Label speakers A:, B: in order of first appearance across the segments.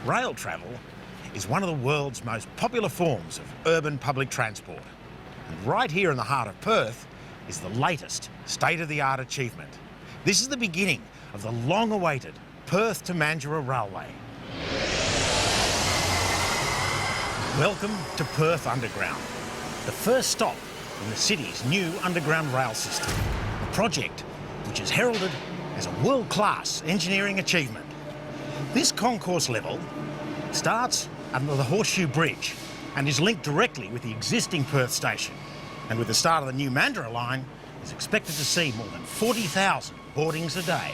A: Rail travel is one of the world's most popular forms of urban public transport. And right here in the heart of Perth is the latest state-of-the-art achievement. This is the beginning of the long-awaited Perth to Mandurah Railway. Welcome to Perth Underground, the first stop in the city's new underground rail system, a project which is heralded as a world-class engineering achievement. This concourse level starts under the Horseshoe Bridge and is linked directly with the existing Perth station. And with the start of the new Mandurah Line, is expected to see more than 40,000 boardings a day.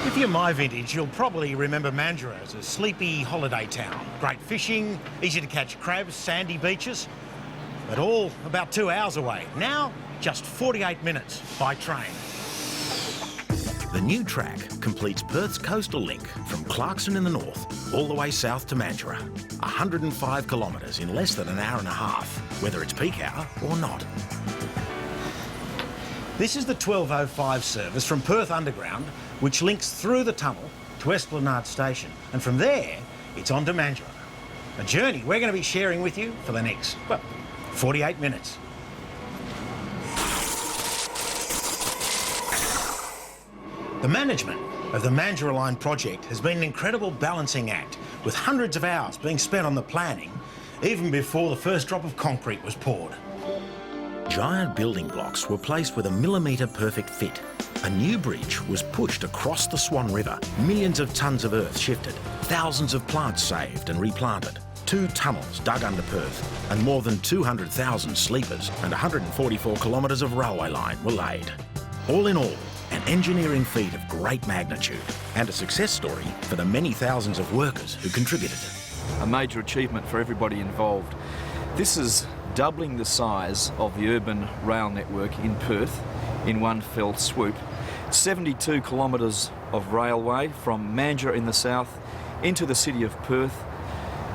A: If you're my vintage, you'll probably remember Mandurah as a sleepy holiday town. Great fishing, easy to catch crabs, sandy beaches, but all about 2 hours away. Now, just 48 minutes by train. The new track completes Perth's coastal link from Clarkson in the north all the way south to Mandurah, 105 kilometres in less than an hour and a half, whether it's peak hour or not. This is the 12:05 service from Perth Underground, which links through the tunnel to Esplanade Station, and from there, it's on to Mandurah. A journey we're going to be sharing with you for the next, 48 minutes. The management of the Mandurah Line project has been an incredible balancing act, with hundreds of hours being spent on the planning, even before the first drop of concrete was poured. Giant building blocks were placed with a millimetre perfect fit. A new bridge was pushed across the Swan River, millions of tonnes of earth shifted, thousands of plants saved and replanted, 2 tunnels dug under Perth, and more than 200,000 sleepers and 144 kilometres of railway line were laid. All in all, an engineering feat of great magnitude and a success story for the many thousands of workers who contributed.
B: A major achievement for everybody involved. This is doubling the size of the urban rail network in Perth in one fell swoop. 72 kilometres of railway from Mandurah in the south into the city of Perth,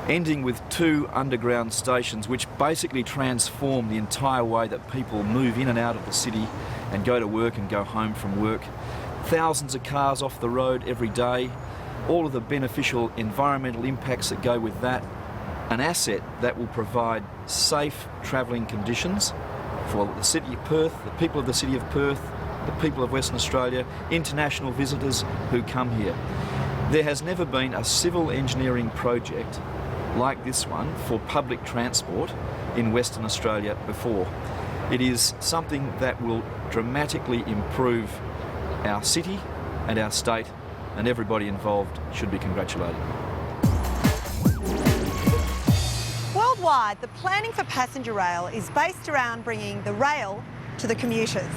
B: ending with 2 underground stations which basically transform the entire way that people move in and out of the city and go to work and go home from work. Thousands of cars off the road every day, all of the beneficial environmental impacts that go with that. An asset that will provide safe travelling conditions for the city of Perth, the people of the city of Perth, the people of Western Australia, international visitors who come here. There has never been a civil engineering project like this one for public transport in Western Australia before. It is something that will dramatically improve our city and our state, and everybody involved should be congratulated.
C: Worldwide, the planning for passenger rail is based around bringing the rail to the commuters.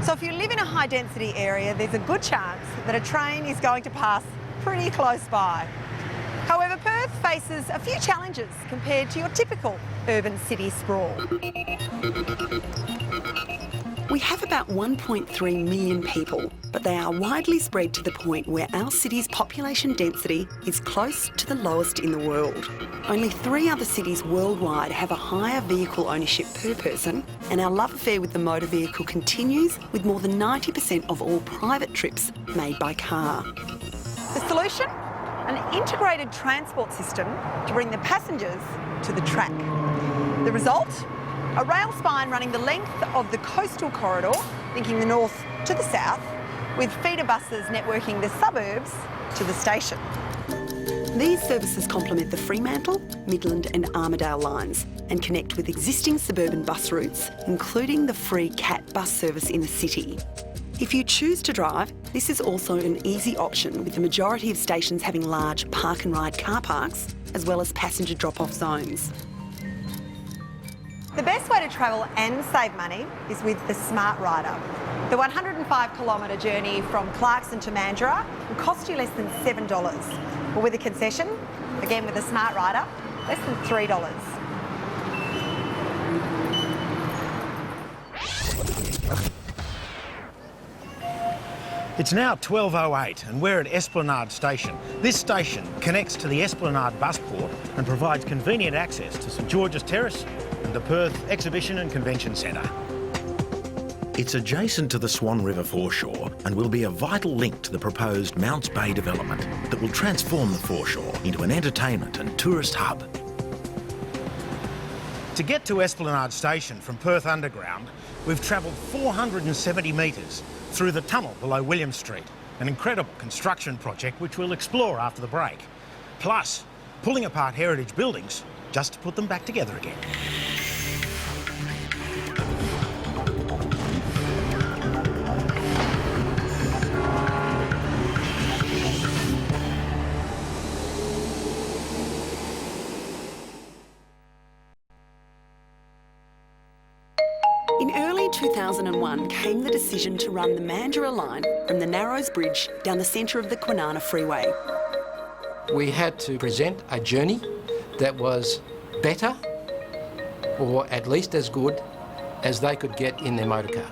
C: So if you live in a high-density area, there's a good chance that a train is going to pass pretty close by. However, Perth faces a few challenges compared to your typical urban city sprawl.
D: We have about 1.3 million people, but they are widely spread to the point where our city's population density is close to the lowest in the world. Only 3 other cities worldwide have a higher vehicle ownership per person, and our love affair with the motor vehicle continues, with more than 90% of all private trips made by car.
C: The solution? An integrated transport system to bring the passengers to the track. The result? A rail spine running the length of the coastal corridor, linking the north to the south, with feeder buses networking the suburbs to the station.
D: These services complement the Fremantle, Midland and Armidale lines and connect with existing suburban bus routes, including the free CAT bus service in the city. If you choose to drive, this is also an easy option, with the majority of stations having large park and ride car parks, as well as passenger drop-off zones.
C: The best way to travel and save money is with the Smart Rider. The 105-kilometre journey from Clarkson to Mandurah will cost you less than $7. But with a concession, again with the Smart Rider, less than $3.
A: It's now 12:08 and we're at Esplanade Station. This station connects to the Esplanade busport and provides convenient access to St George's Terrace and the Perth Exhibition and Convention Centre. It's adjacent to the Swan River foreshore and will be a vital link to the proposed Mounts Bay development that will transform the foreshore into an entertainment and tourist hub. To get to Esplanade Station from Perth Underground, we've travelled 470 metres through the tunnel below William Street, an incredible construction project which we'll explore after the break. Plus, pulling apart heritage buildings just to put them back together again.
D: In early 2001 came the decision to run the Mandurah Line from the Narrows Bridge down the centre of the Kwinana Freeway.
E: We had to present a journey that was better, or at least as good, as they could get in their motorcar.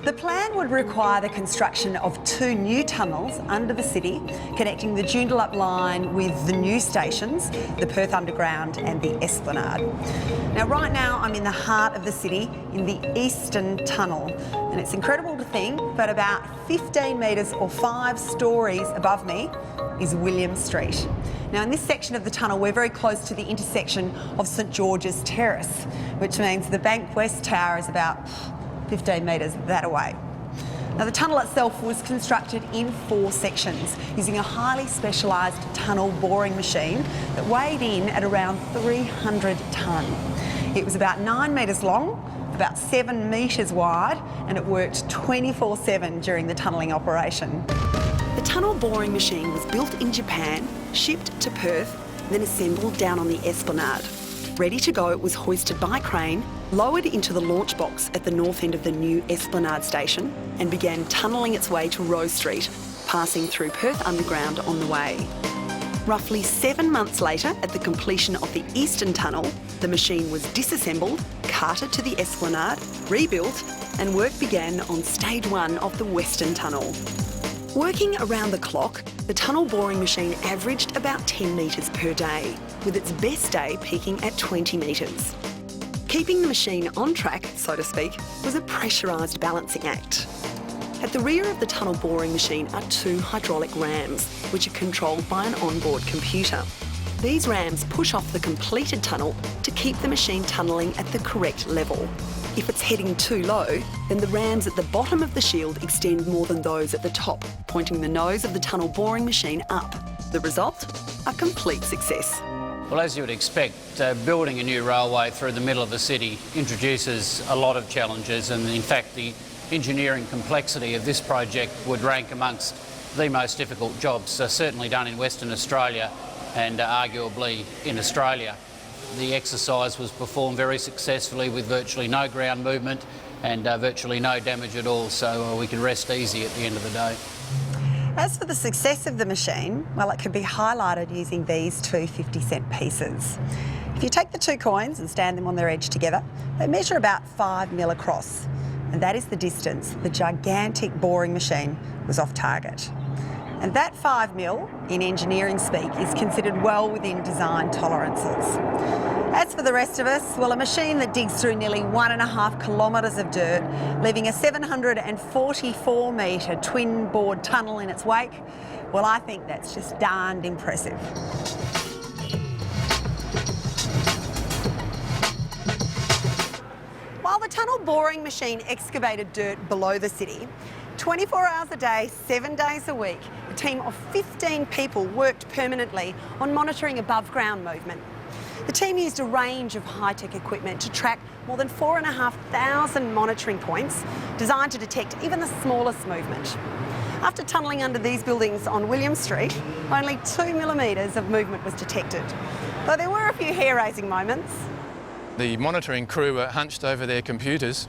C: The plan would require the construction of 2 new tunnels under the city, connecting the Joondalup line with the new stations, the Perth Underground and the Esplanade. Now, right now, I'm in the heart of the city, in the Eastern Tunnel, and it's incredible to think, but about 15 metres or 5 stories above me is William Street. Now, in this section of the tunnel, we're very close to the intersection of St George's Terrace, which means the Bank West Tower is about 15 metres that away. Now, the tunnel itself was constructed in 4 sections using a highly specialised tunnel boring machine that weighed in at around 300 tonne. It was about 9 metres long, about 7 metres wide, and it worked 24/7 during the tunnelling operation.
D: The tunnel boring machine was built in Japan, shipped to Perth, then assembled down on the Esplanade. Ready to go, it was hoisted by crane, lowered into the launch box at the north end of the new Esplanade station, and began tunnelling its way to Rose Street, passing through Perth Underground on the way. Roughly 7 months later, at the completion of the Eastern Tunnel, the machine was disassembled, carted to the Esplanade, rebuilt, and work began on stage 1 of the Western Tunnel. Working around the clock, the tunnel boring machine averaged about 10 metres per day, with its best day peaking at 20 metres. Keeping the machine on track, so to speak, was a pressurised balancing act. At the rear of the tunnel boring machine are 2 hydraulic rams, which are controlled by an onboard computer. These rams push off the completed tunnel to keep the machine tunnelling at the correct level. If it's heading too low, then the rams at the bottom of the shield extend more than those at the top, pointing the nose of the tunnel boring machine up. The result? A complete success.
F: Well, as you would expect, building a new railway through the middle of the city introduces a lot of challenges, and in fact the engineering complexity of this project would rank amongst the most difficult jobs certainly done in Western Australia and arguably in Australia. The exercise was performed very successfully with virtually no ground movement and virtually no damage at all, so we can rest easy at the end of the day.
C: As for the success of the machine, well, it can be highlighted using these 2 50-cent pieces. If you take the 2 coins and stand them on their edge together, they measure about 5 mil across, and that is the distance the gigantic boring machine was off target. And that 5 mil, in engineering speak, is considered well within design tolerances. As for the rest of us, well, a machine that digs through nearly 1.5 kilometres of dirt, leaving a 744 metre twin bored tunnel in its wake, well, I think that's just darned impressive. While the tunnel boring machine excavated dirt below the city, 24 hours a day, 7 days a week, a team of 15 people worked permanently on monitoring above ground movement. The team used a range of high-tech equipment to track more than 4,500 monitoring points designed to detect even the smallest movement. After tunnelling under these buildings on William Street, only 2 millimetres of movement was detected, though there were a few hair-raising moments.
G: The monitoring crew were hunched over their computers.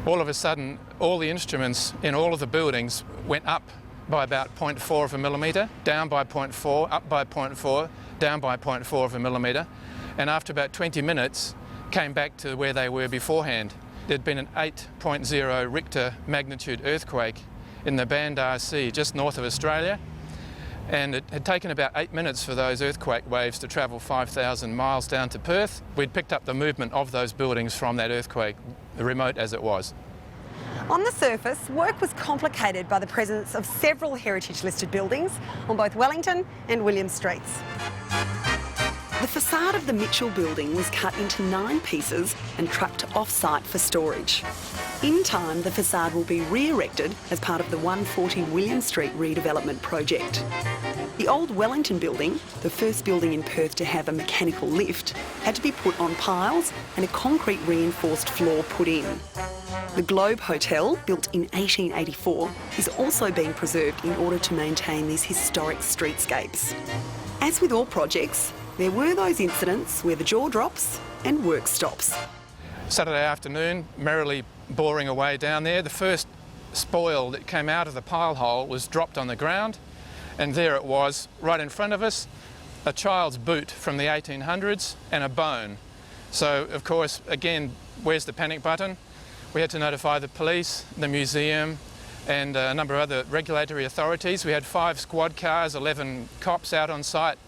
G: All of a sudden, all the instruments in all of the buildings went up by about 0.4 of a millimetre, down by 0.4, up by 0.4, down by 0.4 of a millimetre, and after about 20 minutes came back to where they were beforehand. There'd been an 8.0 Richter magnitude earthquake in the Bandar Sea just north of Australia, and it had taken about 8 minutes for those earthquake waves to travel 5,000 miles down to Perth. We'd picked up the movement of those buildings from that earthquake, remote as it was.
C: On the surface, work was complicated by the presence of several heritage-listed buildings on both Wellington and William Streets.
D: The facade of the Mitchell building was cut into 9 pieces and trucked off-site for storage. In time, the facade will be re-erected as part of the 140 William Street redevelopment project. The old Wellington building, the first building in Perth to have a mechanical lift, had to be put on piles and a concrete reinforced floor put in. The Globe Hotel, built in 1884, is also being preserved in order to maintain these historic streetscapes. As with all projects, there were those incidents where the jaw drops and work stops.
G: Saturday afternoon, merrily boring away down there. The first spoil that came out of the pile hole was dropped on the ground, and there it was, right in front of us, a child's boot from the 1800s and a bone. So, of course, again, where's the panic button? We had to notify the police, the museum, and a number of other regulatory authorities. We had 5 squad cars, 11 cops out on site.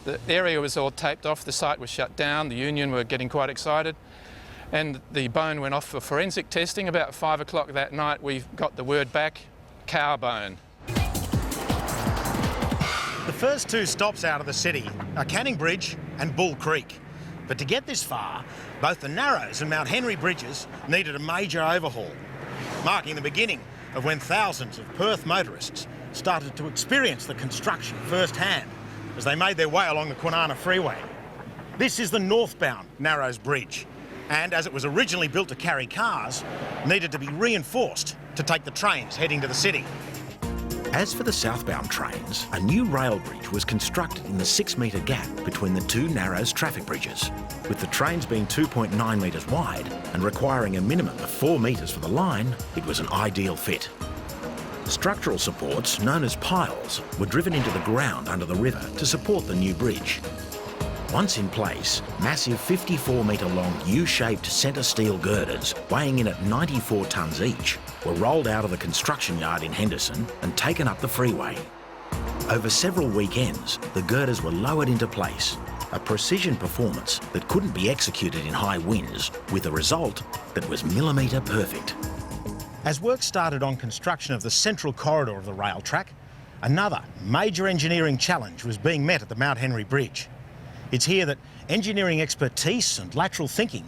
G: The area was all taped off, the site was shut down, the union were getting quite excited, and the bone went off for forensic testing. About 5 o'clock that night we got the word back, cow bone.
A: The first 2 stops out of the city are Canning Bridge and Bull Creek. But to get this far, both the Narrows and Mount Henry bridges needed a major overhaul, marking the beginning of when thousands of Perth motorists started to experience the construction firsthand as they made their way along the Kwinana Freeway. This is the northbound Narrows Bridge, and as it was originally built to carry cars, needed to be reinforced to take the trains heading to the city. As for the southbound trains, a new rail bridge was constructed in the 6-metre gap between the 2 Narrows traffic bridges. With the trains being 2.9 metres wide and requiring a minimum of 4 metres for the line, it was an ideal fit. Structural supports, known as piles, were driven into the ground under the river to support the new bridge. Once in place, massive 54-metre long U-shaped centre steel girders, weighing in at 94 tonnes each, were rolled out of the construction yard in Henderson and taken up the freeway. Over several weekends, the girders were lowered into place, a precision performance that couldn't be executed in high winds, with a result that was millimetre perfect. As work started on construction of the central corridor of the rail track, another major engineering challenge was being met at the Mount Henry Bridge. It's here that engineering expertise and lateral thinking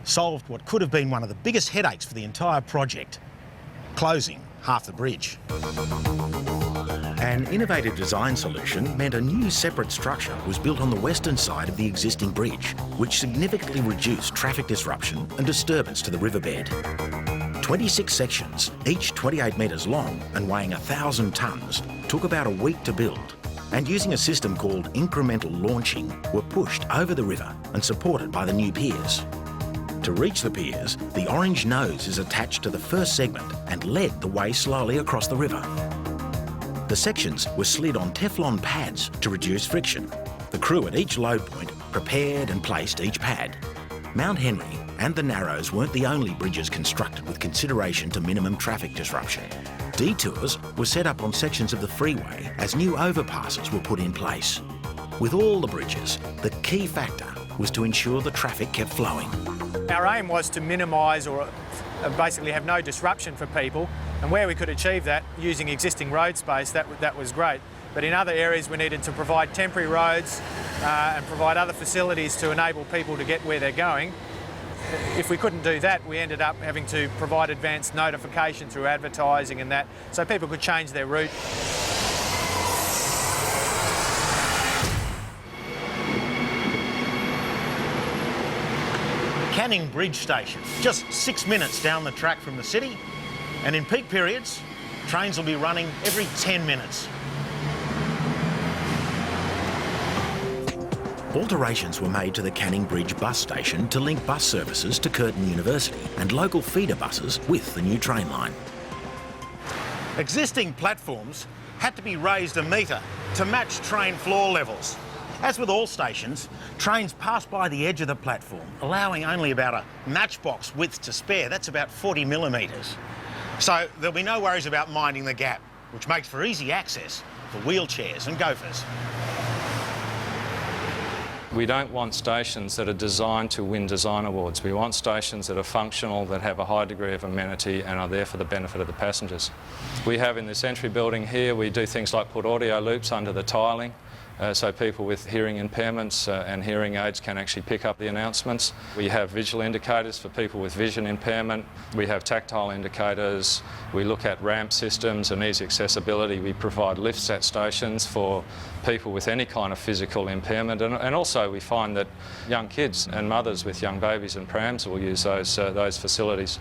A: solved what could have been one of the biggest headaches for the entire project: closing half the bridge. An innovative design solution meant a new separate structure was built on the western side of the existing bridge, which significantly reduced traffic disruption and disturbance to the riverbed. 26 sections, each 28 metres long and weighing 1,000 tonnes, took about a week to build, and using a system called incremental launching, were pushed over the river and supported by the new piers. To reach the piers, the orange nose is attached to the first segment and led the way slowly across the river. The sections were slid on Teflon pads to reduce friction. The crew at each load point prepared and placed each pad. Mount Henry and the Narrows weren't the only bridges constructed with consideration to minimum traffic disruption. Detours were set up on sections of the freeway as new overpasses were put in place. With all the bridges, the key factor was to ensure the traffic kept flowing.
H: Our aim was to minimise or basically have no disruption for people, and where we could achieve that using existing road space, that was great. But in other areas we needed to provide temporary roads and provide other facilities to enable people to get where they're going. If we couldn't do that, we ended up having to provide advanced notification through advertising and that, so people could change their route.
A: Canning Bridge Station, just 6 minutes down the track from the city, and in peak periods, trains will be running every 10 minutes. Alterations were made to the Canning Bridge bus station to link bus services to Curtin University and local feeder buses with the new train line. Existing platforms had to be raised a metre to match train floor levels. As with all stations, trains pass by the edge of the platform, allowing only about a matchbox width to spare. That's about 40 millimetres. So there'll be no worries about minding the gap, which makes for easy access for wheelchairs and gophers.
I: We don't want stations that are designed to win design awards. We want stations that are functional, that have a high degree of amenity and are there for the benefit of the passengers. We have in this entry building here, we do things like put audio loops under the tiling, so people with hearing impairments and hearing aids can actually pick up the announcements. We have visual indicators for people with vision impairment. We have tactile indicators. We look at ramp systems and easy accessibility. We provide lifts at stations for people with any kind of physical impairment. And also we find that young kids and mothers with young babies and prams will use those facilities.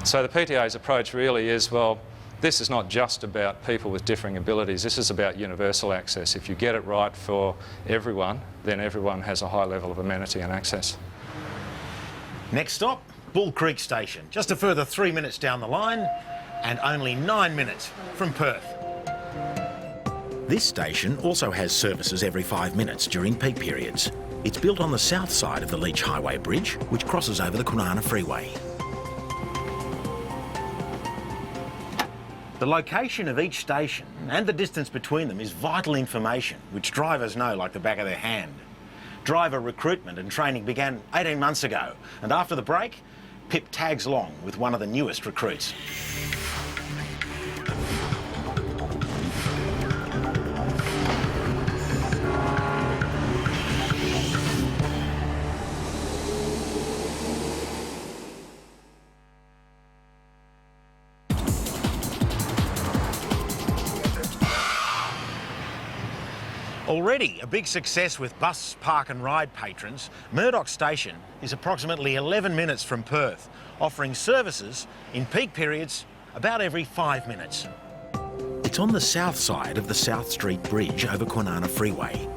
I: So the PTA's approach really is, well, this is not just about people with differing abilities, this is about universal access. If you get it right for everyone, then everyone has a high level of amenity and access.
A: Next stop, Bull Creek Station, just a further 3 minutes down the line and only 9 minutes from Perth. This station also has services every 5 minutes during peak periods. It's built on the south side of the Leach Highway Bridge, which crosses over the Kwinana Freeway. The location of each station and the distance between them is vital information which drivers know like the back of their hand. Driver recruitment and training began 18 months ago, and after the break, Pip tags along with one of the newest recruits. Already a big success with bus, park and ride patrons, Murdoch Station is approximately 11 minutes from Perth, offering services in peak periods about every 5 minutes. It's on the south side of the South Street Bridge over Kwinana Freeway.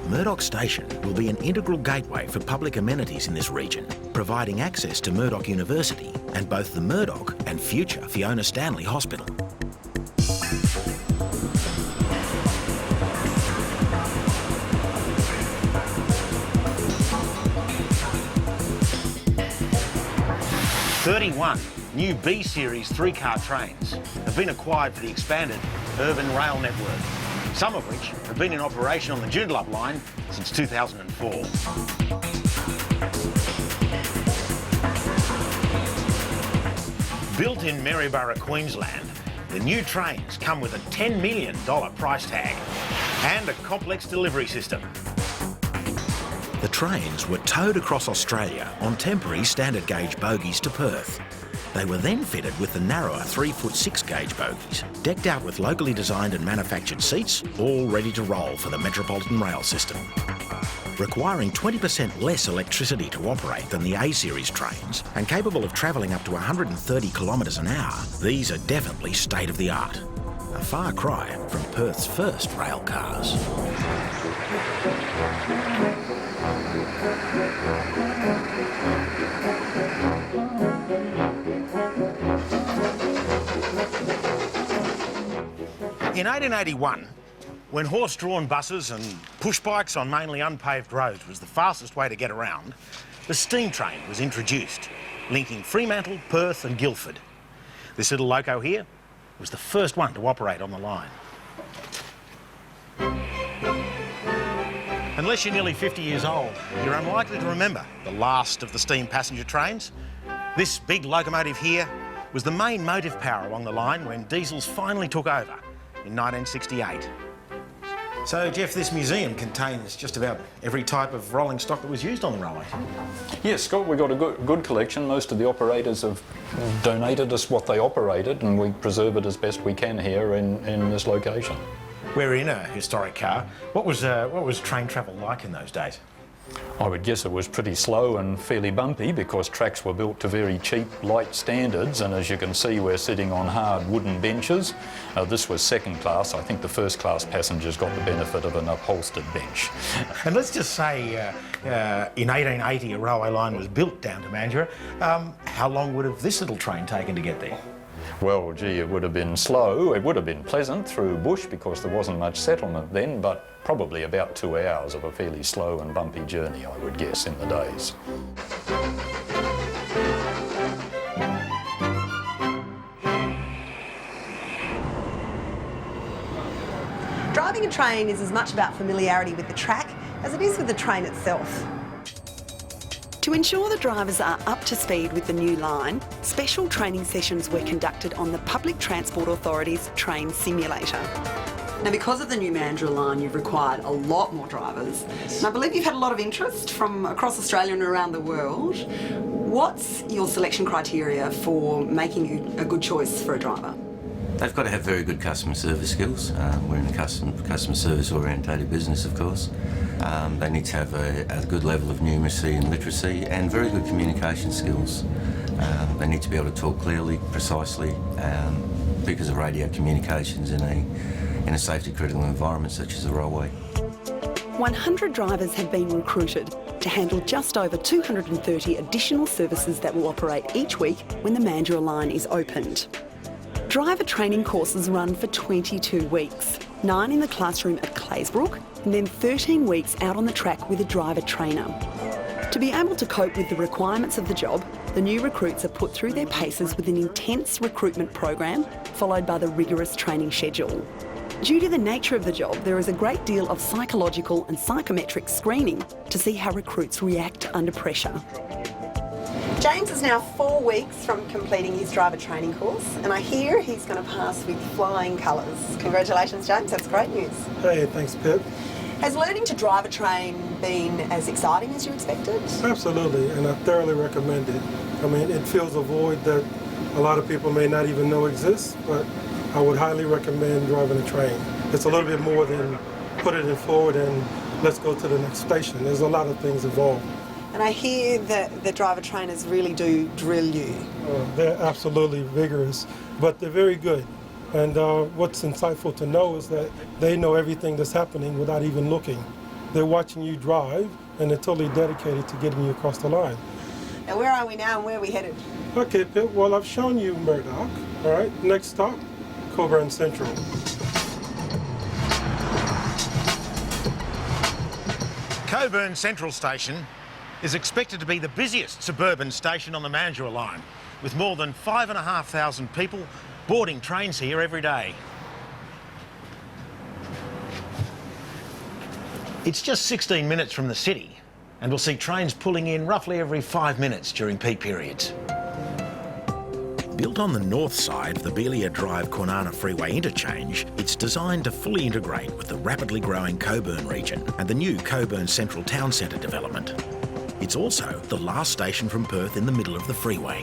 A: Murdoch Station will be an integral gateway for public amenities in this region, providing access to Murdoch University and both the Murdoch and future Fiona Stanley Hospital. "31 new B-Series 3-car trains have been acquired for the expanded urban rail network, some of which have been in operation on the Joondalup line since 2004. Built in Maryborough, Queensland, the new trains come with a $10 million price tag and a complex delivery system. The trains were towed across Australia on temporary standard gauge bogies to Perth. They were then fitted with the narrower 3-foot 6-gauge bogies, decked out with locally designed and manufactured seats, all ready to roll for the Metropolitan Rail system. Requiring 20% less electricity to operate than the A-Series trains and capable of travelling up to 130 kilometres an hour, these are definitely state-of-the-art. A far cry from Perth's first rail cars. In 1881, when horse-drawn buses and push bikes on mainly unpaved roads was the fastest way to get around, the steam train was introduced, linking Fremantle, Perth and Guildford. This little loco here was the first one to operate on the line. Unless you're nearly 50 years old, you're unlikely to remember the last of the steam passenger trains. This big locomotive here was the main motive power along the line when diesels finally took over in 1968. So, Jeff, this museum contains just about every type of rolling stock that was used on the railway.
J: Yes, Scott, we've got a good collection. Most of the operators have donated us what they operated, and we preserve it as best we can here in this location.
A: We're in a historic car. What was train travel like in those days?
J: I would guess it was pretty slow and fairly bumpy because tracks were built to very cheap, light standards, and as you can see, we're sitting on hard wooden benches. This was second class. I think the first class passengers got the benefit of an upholstered bench.
A: And let's just say in 1880 a railway line was built down to Mandurah. How long would have this little train taken to get there?
J: Well, gee, it would have been slow. It would have been pleasant through bush because there wasn't much settlement then, but probably about 2 hours of a fairly slow and bumpy journey, I would guess, in the days.
C: Driving a train is as much about familiarity with the track as it is with the train itself.
D: To ensure the drivers are up to speed with the new line, special training sessions were conducted on the Public Transport Authority's train simulator. Now, because of the new Mandurah Line, you've required a lot more drivers. And I believe you've had a lot of interest from across Australia and around the world. What's your selection criteria for making you a good choice for a driver?
K: They've got to have very good customer service skills. We're in a customer service orientated business, of course. They need to have a good level of numeracy and literacy and very good communication skills. They need to be able to talk clearly, precisely, because of radio communications in a safety critical environment such as a railway.
D: 100 drivers have been recruited to handle just over 230 additional services that will operate each week when the Mandurah Line is opened. Driver training courses run for 22 weeks, 9 in the classroom at Claysbrook and then 13 weeks out on the track with a driver trainer. To be able to cope with the requirements of the job, the new recruits are put through their paces with an intense recruitment program followed by the rigorous training schedule. Due to the nature of the job, there is a great deal of psychological and psychometric screening to see how recruits react under pressure.
C: James is now 4 weeks from completing his driver training course, and I hear he's going to pass with flying colours. Congratulations, James, that's great news.
L: Hey, thanks, Pip.
C: Has learning to drive a train been as exciting as you expected?
L: Absolutely, and I thoroughly recommend it. I mean, it fills a void that a lot of people may not even know exists, but I would highly recommend driving a train. It's a little bit more than put it in forward and let's go to the next station. There's a lot of things involved.
C: And I hear that the driver trainers really do drill you.
L: They're absolutely vigorous, but they're very good. And what's insightful to know is that they know everything that's happening without even looking. They're watching you drive, and they're totally dedicated to getting you across the line.
C: Now, where are we now and where are we headed?
L: Okay, Pip, well, I've shown you Murdoch. All right, next stop, Coburn Central.
A: Coburn Central Station is expected to be the busiest suburban station on the Mandurah Line, with more than 5,500 people boarding trains here every day. It's just 16 minutes from the city, and we'll see trains pulling in roughly every 5 minutes during peak periods. Built on the north side of the Belia Drive-Kwinana Freeway interchange, it's designed to fully integrate with the rapidly growing Coburn region and the new Coburn Central Town Centre development. It's also the last station from Perth in the middle of the freeway.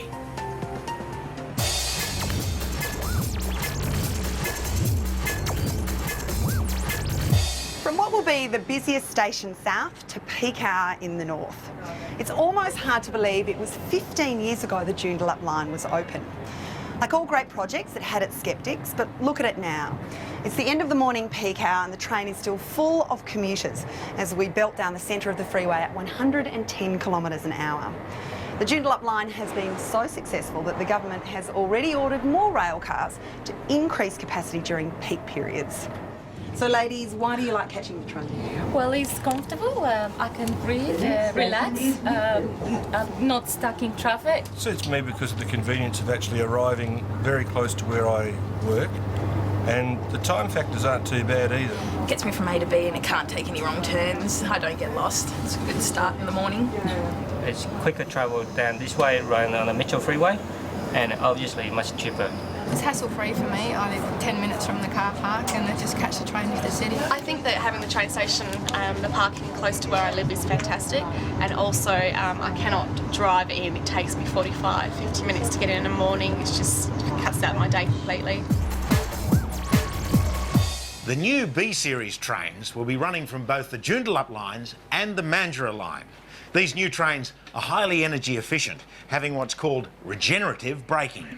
C: From what will be the busiest station south to peak hour in the north. It's almost hard to believe it was 15 years ago the Joondalup line was open. Like all great projects, it had its sceptics, but look at it now. It's the end of the morning peak hour and the train is still full of commuters as we belt down the centre of the freeway at 110 kilometres an hour. The Joondalup line has been so successful that the government has already ordered more rail cars to increase capacity during peak periods. So ladies, why do you like catching the train?
M: Well, it's comfortable. I can breathe, relax. I'm not stuck in traffic.
N: It suits me because of the convenience of actually arriving very close to where I work, and the time factors aren't too bad either.
O: It gets me from A to B and it can't take any wrong turns. I don't get lost. It's a good start in the morning.
P: It's quicker travel down this way rather than on the Mitchell Freeway, and obviously much cheaper.
Q: It's hassle-free for me. I live 10 minutes from the car park and I just catch the train to the city.
R: I think that having the train station, the parking close to where I live is fantastic, and also I cannot drive in. It takes me 45, 50 minutes to get in the morning. It just cuts out my day completely.
A: The new B-Series trains will be running from both the Joondalup lines and the Mandurah line. These new trains are highly energy efficient, having what's called regenerative braking.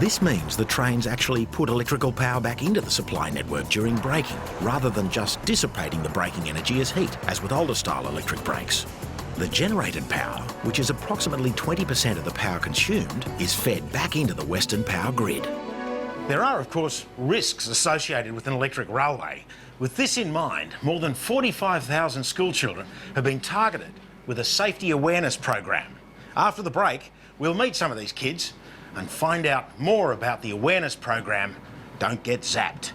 A: This means the trains actually put electrical power back into the supply network during braking, rather than just dissipating the braking energy as heat, as with older style electric brakes. The generated power, which is approximately 20% of the power consumed, is fed back into the Western Power grid. There are, of course, risks associated with an electric railway. With this in mind, more than 45,000 school children have been targeted with a safety awareness program. After the break, we'll meet some of these kids and find out more about the awareness program. Don't get zapped.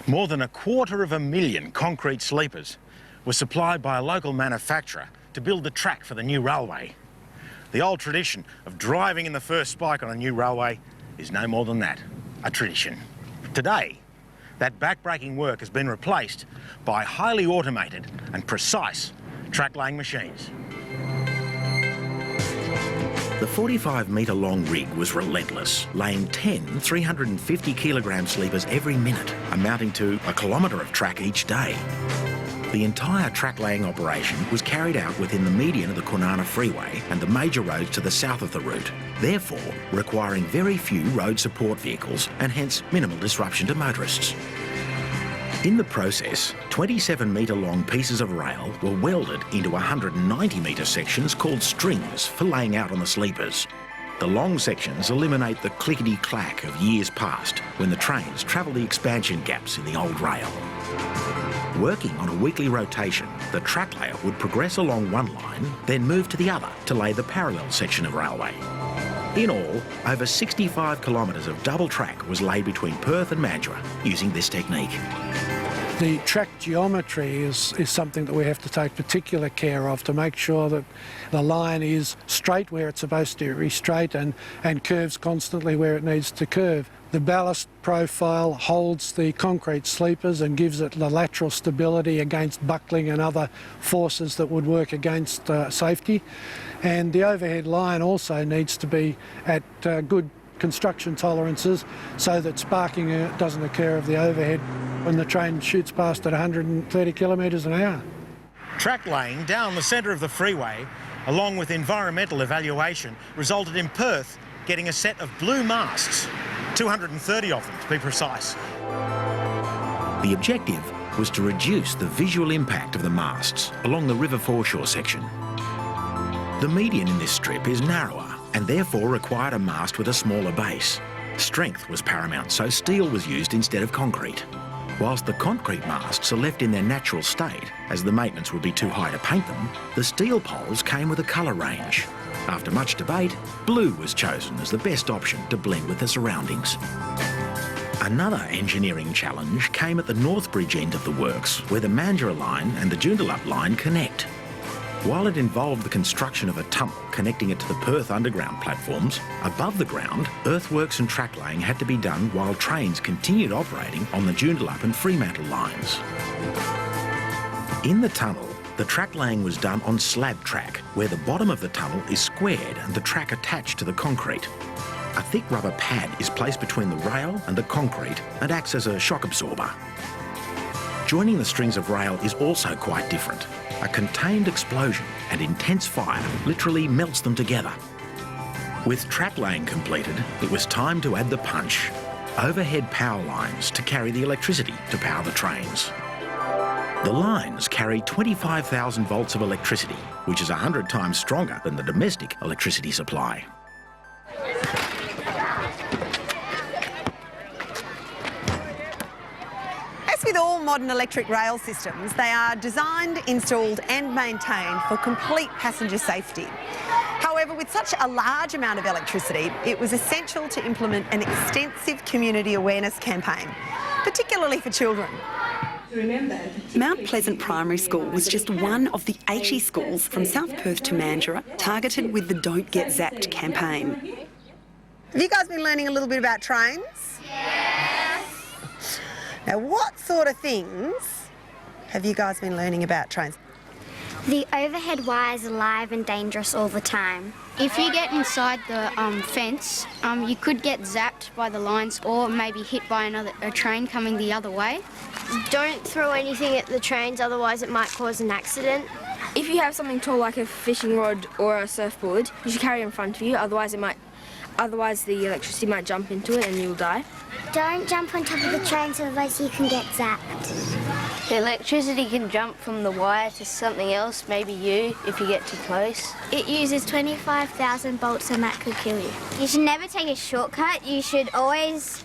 A: More than 250,000 concrete sleepers were supplied by a local manufacturer to build the track for the new railway. The old tradition of driving in the first spike on a new railway is no more than that, a tradition. Today, that back-breaking work has been replaced by highly automated and precise track-laying machines. The 45-metre-long rig was relentless, laying 10 350-kilogram sleepers every minute, amounting to a kilometre of track each day. The entire track-laying operation was carried out within the median of the Kwinana Freeway and the major roads to the south of the route, therefore requiring very few road support vehicles and hence minimal disruption to motorists. In the process, 27-metre-long pieces of rail were welded into 190-metre sections called strings for laying out on the sleepers. The long sections eliminate the clickety-clack of years past when the trains travel the expansion gaps in the old rail. Working on a weekly rotation, the track layer would progress along one line, then move to the other to lay the parallel section of railway. In all, over 65 kilometres of double track was laid between Perth and Mandurah using this technique.
S: The track geometry is something that we have to take particular care of to make sure that the line is straight where it's supposed to be straight and curves constantly where it needs to curve. The ballast profile holds the concrete sleepers and gives it the lateral stability against buckling and other forces that would work against safety. And the overhead line also needs to be at good construction tolerances so that sparking doesn't occur of the overhead when the train shoots past at 130 kilometres an hour.
A: Track laying down the centre of the freeway, along with environmental evaluation, resulted in Perth getting a set of blue masts, 230 of them to be precise. The objective was to reduce the visual impact of the masts along the river foreshore section. The median in this strip is narrower and therefore required a mast with a smaller base. Strength was paramount, so steel was used instead of concrete. Whilst the concrete masts are left in their natural state, as the maintenance would be too high to paint them, the steel poles came with a colour range. After much debate, blue was chosen as the best option to blend with the surroundings. Another engineering challenge came at the North Bridge end of the works, where the Mandurah Line and the Joondalup Line connect. While it involved the construction of a tunnel connecting it to the Perth Underground platforms, above the ground, earthworks and track laying had to be done while trains continued operating on the Joondalup and Fremantle lines. In the tunnel, the track laying was done on slab track, where the bottom of the tunnel is squared and the track attached to the concrete. A thick rubber pad is placed between the rail and the concrete and acts as a shock absorber. Joining the strings of rail is also quite different. A contained explosion and intense fire literally melts them together. With track laying completed, it was time to add the punch. Overhead power lines to carry the electricity to power the trains. The lines carry 25,000 volts of electricity, which is 100 times stronger than the domestic electricity supply.
C: As with all modern electric rail systems, they are designed, installed and maintained for complete passenger safety. However, with such a large amount of electricity, it was essential to implement an extensive community awareness campaign, particularly for children.
D: Mount Pleasant Primary School was just one of the 80 schools from South Perth to Mandurah targeted with the Don't Get Zapped campaign.
C: Have you guys been learning a little bit about trains? Yes. Now, what sort of things have you guys been learning about trains?
T: The overhead wires are live and dangerous all the time.
U: If you get inside the fence, you could get zapped by the lines or maybe hit by a train coming the other way.
T: Don't throw anything at the trains, otherwise it might cause an accident.
V: If you have something tall like a fishing rod or a surfboard, you should carry it in front of you, otherwise the electricity might jump into it and you'll die.
T: Don't jump on top of the trains, otherwise you can get zapped.
U: The electricity can jump from the wire to something else, maybe you, if you get too close.
T: It uses 25,000 volts and that could kill you. You should never take a shortcut. You should always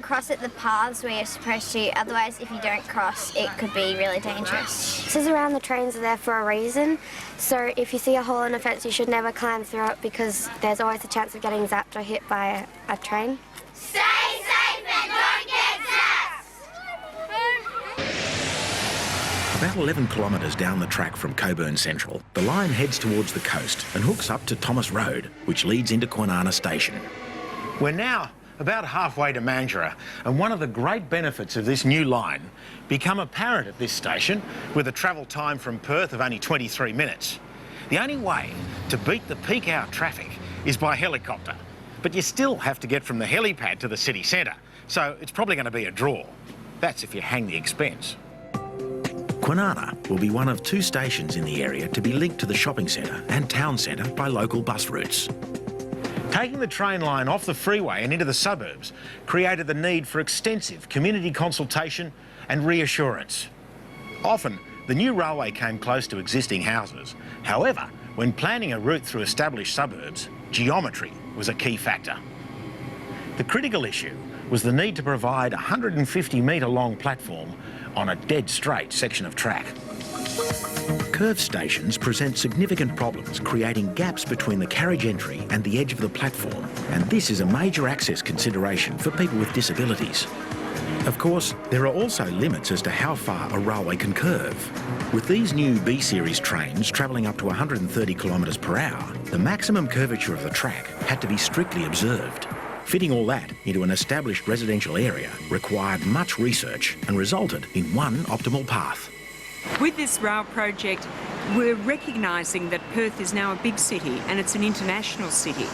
T: cross at the paths where you're supposed to, otherwise if you don't cross it could be really dangerous. Scissors around the trains are there for a reason, so if you see a hole in a fence you should never climb through it because there's always a chance of getting zapped or hit by a train.
W: Stay safe and don't get zapped!
A: About 11 kilometres down the track from Cockburn Central, the line heads towards the coast and hooks up to Thomas Road, which leads into Kwinana Station. We're now about halfway to Mandurah, and one of the great benefits of this new line become apparent at this station with a travel time from Perth of only 23 minutes. The only way to beat the peak hour traffic is by helicopter, but you still have to get from the helipad to the city centre, so it's probably going to be a draw. That's if you hang the expense. Kwinana will be one of 2 stations in the area to be linked to the shopping centre and town centre by local bus routes. Taking the train line off the freeway and into the suburbs created the need for extensive community consultation and reassurance. Often, the new railway came close to existing houses. However, when planning a route through established suburbs, geometry was a key factor. The critical issue was the need to provide a 150-metre long platform on a dead straight section of track. Curved stations present significant problems, creating gaps between the carriage entry and the edge of the platform, and this is a major access consideration for people with disabilities. Of course, there are also limits as to how far a railway can curve. With these new B-series trains travelling up to 130 kilometres per hour, the maximum curvature of the track had to be strictly observed. Fitting all that into an established residential area required much research and resulted in one optimal path.
B: With this rail project, we're recognising that Perth is now a big city and it's an international city.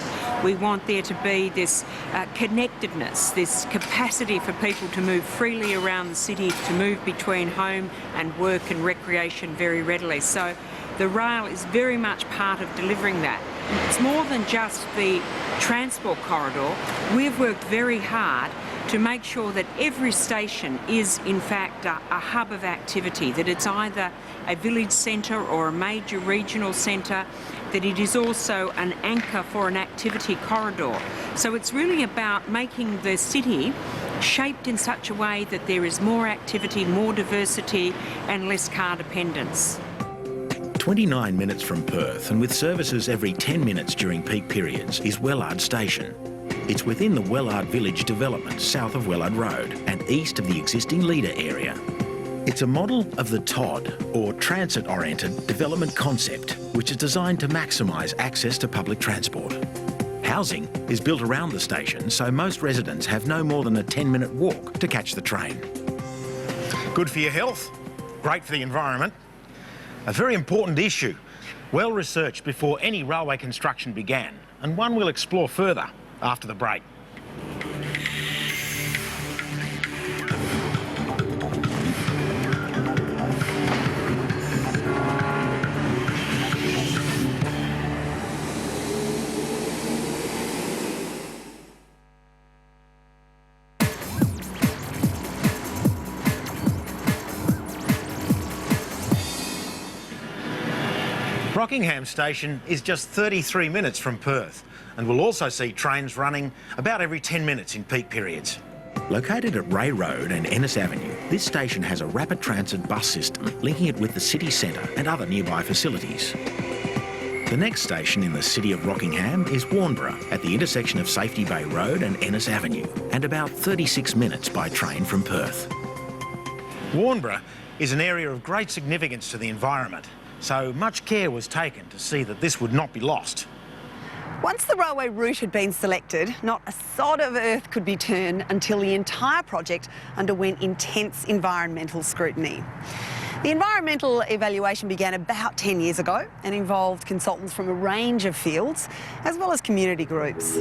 B: We want there to be this connectedness, this capacity for people to move freely around the city, to move between home and work and recreation very readily. So the rail is very much part of delivering that. It's more than just the transport corridor. We've worked very hard to make sure that every station is in fact a hub of activity, that it's either a village centre or a major regional centre, that it is also an anchor for an activity corridor. So it's really about making the city shaped in such a way that there is more activity, more diversity and less car dependence.
A: 29 minutes from Perth and with services every 10 minutes during peak periods is Wellard Station. It's within the Wellard Village development south of Wellard Road and east of the existing Leader area. It's a model of the TOD, or Transit-Oriented Development Concept, which is designed to maximise access to public transport. Housing is built around the station, so most residents have no more than a 10-minute walk to catch the train. Good for your health, great for the environment. A very important issue, well researched before any railway construction began, and one we'll explore further after the break. Rockingham Station is just 33 minutes from Perth and will also see trains running about every 10 minutes in peak periods. Located at Ray Road and Ennis Avenue, this station has a rapid transit bus system linking it with the city centre and other nearby facilities. The next station in the city of Rockingham is Warnborough at the intersection of Safety Bay Road and Ennis Avenue, and about 36 minutes by train from Perth. Warnborough is an area of great significance to the environment, so much care was taken to see that this would not be lost.
C: Once the railway route had been selected, not a sod of earth could be turned until the entire project underwent intense environmental scrutiny. The environmental evaluation began about 10 years ago and involved consultants from a range of fields, as well as community groups.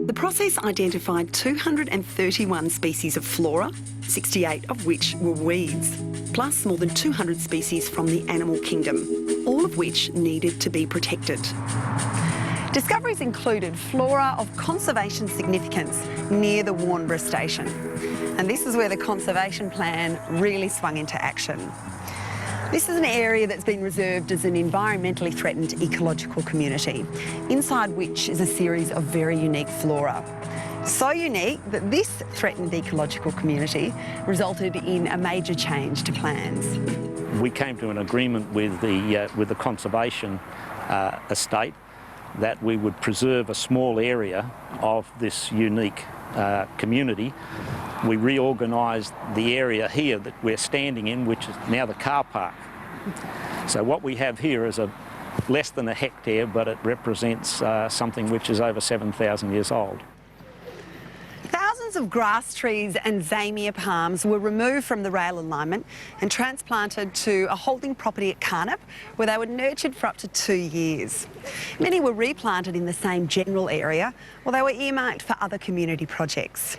D: The process identified 231 species of flora, 68 of which were weeds, plus more than 200 species from the animal kingdom, all of which needed to be protected.
C: Discoveries included flora of conservation significance near the Warnborough station. And this is where the conservation plan really swung into action. This is an area that's been reserved as an environmentally threatened ecological community, inside which is a series of very unique flora. So unique that this threatened ecological community resulted in a major change to plans.
E: We came to an agreement with the conservation estate that we would preserve a small area of this unique community, we reorganised the area here that we're standing in, which is now the car park. So what we have here is less than a hectare, but it represents something which is over 7,000 years old.
C: Thousands of grass trees and Zamia palms were removed from the rail alignment and transplanted to a holding property at Carnup, where they were nurtured for up to 2 years. Many were replanted in the same general area, or they were earmarked for other community projects.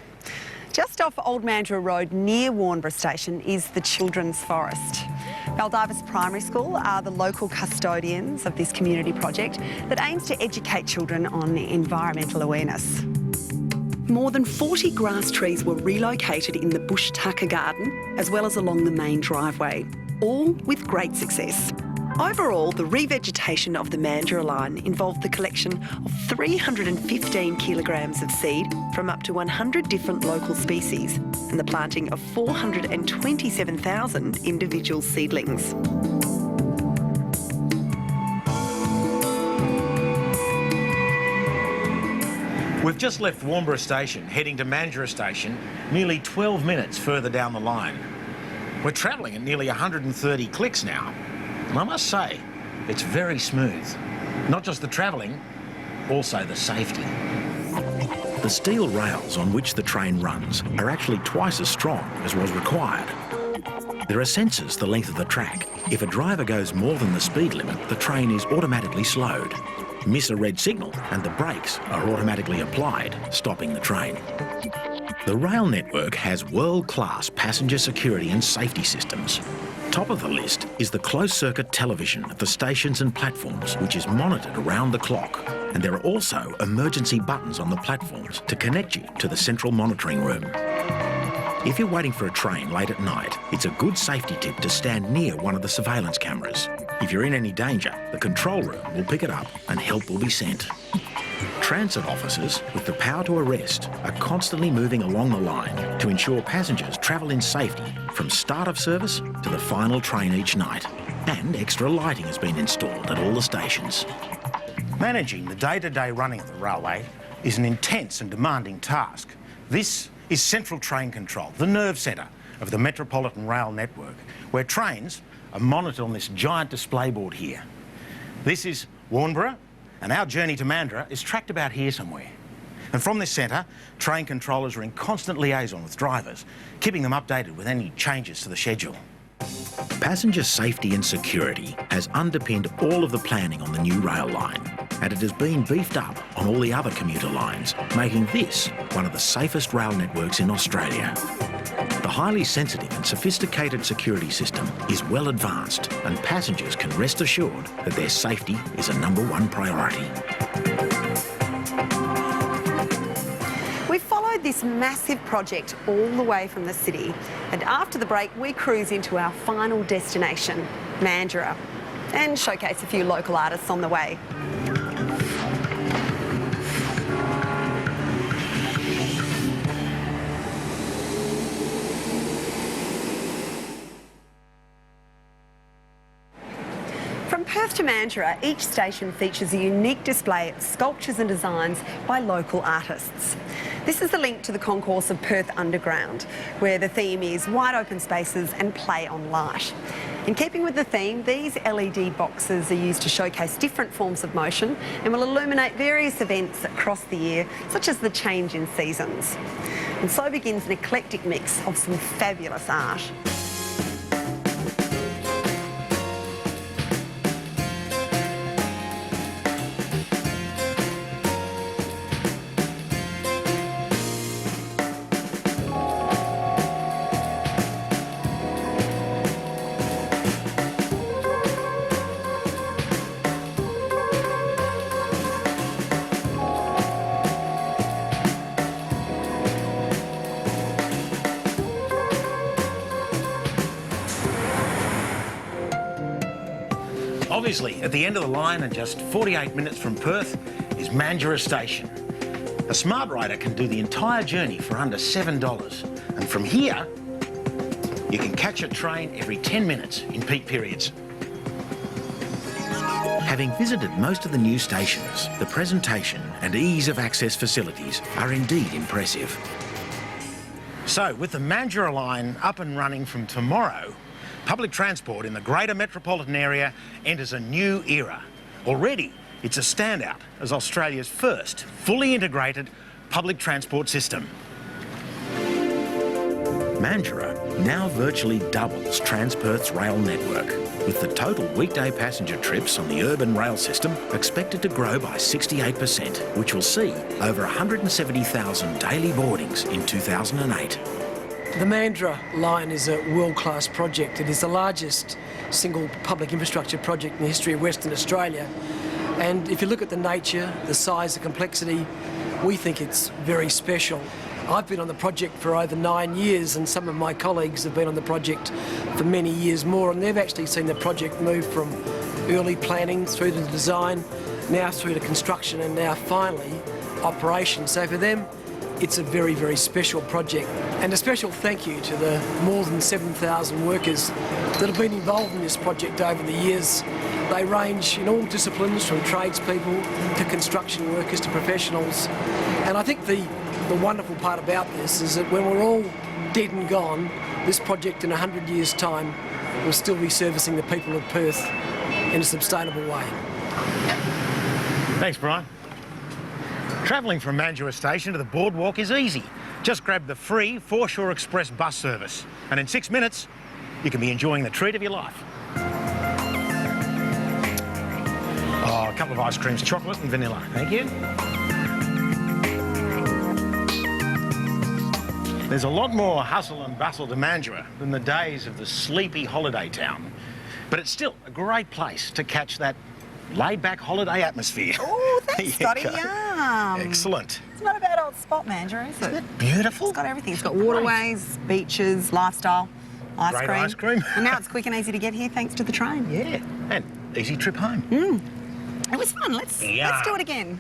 C: Just off Old Mandurah Road near Warnborough Station is the Children's Forest. Baldivis Primary School are the local custodians of this community project that aims to educate children on environmental awareness.
D: More than 40 grass trees were relocated in the Bush Tucker Garden, as well as along the main driveway, all with great success. Overall, the revegetation of the Mandurah Line involved the collection of 315 kilograms of seed from up to 100 different local species and the planting of 427,000 individual seedlings.
A: We've just left Warnborough Station, heading to Mandurah Station, nearly 12 minutes further down the line. We're travelling at nearly 130 clicks now. And I must say, it's very smooth. Not just the travelling, also the safety. The steel rails on which the train runs are actually twice as strong as was required. There are sensors the length of the track. If a driver goes more than the speed limit, the train is automatically slowed. Miss a red signal and the brakes are automatically applied, stopping the train. The rail network has world-class passenger security and safety systems. Top of the list is the closed-circuit television at the stations and platforms, which is monitored around the clock. And there are also emergency buttons on the platforms to connect you to the central monitoring room. If you're waiting for a train late at night, it's a good safety tip to stand near one of the surveillance cameras. If you're in any danger, the control room will pick it up and help will be sent. Transit officers with the power to arrest are constantly moving along the line to ensure passengers travel in safety from start of service to the final train each night. And extra lighting has been installed at all the stations. Managing the day-to-day running of the railway is an intense and demanding task. This is Central Train Control, the nerve centre of the Metropolitan Rail Network, where trains are monitored on this giant display board here. This is Warnborough, and our journey to Mandurah is tracked about here somewhere. And from this centre, train controllers are in constant liaison with drivers, keeping them updated with any changes to the schedule. Passenger safety and security has underpinned all of the planning on the new rail line, and it has been beefed up on all the other commuter lines, making this one of the safest rail networks in Australia. The highly sensitive and sophisticated security system is well advanced, and passengers can rest assured that their safety is a #1 priority.
C: We followed this massive project all the way from the city, and after the break we cruise into our final destination, Mandurah, and showcase a few local artists on the way. From Perth to Mandurah, each station features a unique display of sculptures and designs by local artists. This is the link to the concourse of Perth Underground, where the theme is wide open spaces and play on light. In keeping with the theme, these LED boxes are used to showcase different forms of motion and will illuminate various events across the year, such as the change in seasons. And so begins an eclectic mix of some fabulous art.
A: Obviously, at the end of the line and just 48 minutes from Perth is Mandurah Station. A smart rider can do the entire journey for under $7. And from here, you can catch a train every 10 minutes in peak periods. Having visited most of the new stations, the presentation and ease of access facilities are indeed impressive. So, with the Mandurah Line up and running from tomorrow, public transport in the greater metropolitan area enters a new era. Already, it's a standout as Australia's first fully integrated public transport system. Mandurah now virtually doubles Transperth's rail network, with the total weekday passenger trips on the urban rail system expected to grow by 68%, which will see over 170,000 daily boardings in 2008.
F: The Mandurah Line is a world-class project. It is the largest single public infrastructure project in the history of Western Australia. And if you look at the nature, the size, the complexity, we think it's very special. I've been on the project for over 9 years, and some of my colleagues have been on the project for many years more, and they've actually seen the project move from early planning through to the design, now through to construction, and now finally operation. So for them, it's a very, very special project. And a special thank you to the more than 7,000 workers that have been involved in this project over the years. They range in all disciplines, from tradespeople to construction workers to professionals. And I think the wonderful part about this is that when we're all dead and gone, this project in 100 years' time will still be servicing the people of Perth in a sustainable way.
A: Thanks, Brian. Travelling from Mandurah Station to the boardwalk is easy. Just grab the free Foreshore Express bus service, and in 6 minutes, you can be enjoying the treat of your life. Oh, a couple of ice creams, chocolate and vanilla. Thank you. There's a lot more hustle and bustle to Mandurah than the days of the sleepy holiday town. But it's still a great place to catch that laid-back holiday atmosphere.
C: Oh, thanks, Scotty. Yum.
A: Excellent.
C: It's not a bad old spot, Mandurah, is it?
A: Isn't it beautiful?
C: It's got everything. It's got waterways, beaches, lifestyle, ice
A: Great
C: cream.
A: ice cream.
C: And now it's quick and easy to get here thanks to the train.
A: Yeah, and easy trip home.
C: It was fun. Let's do it again.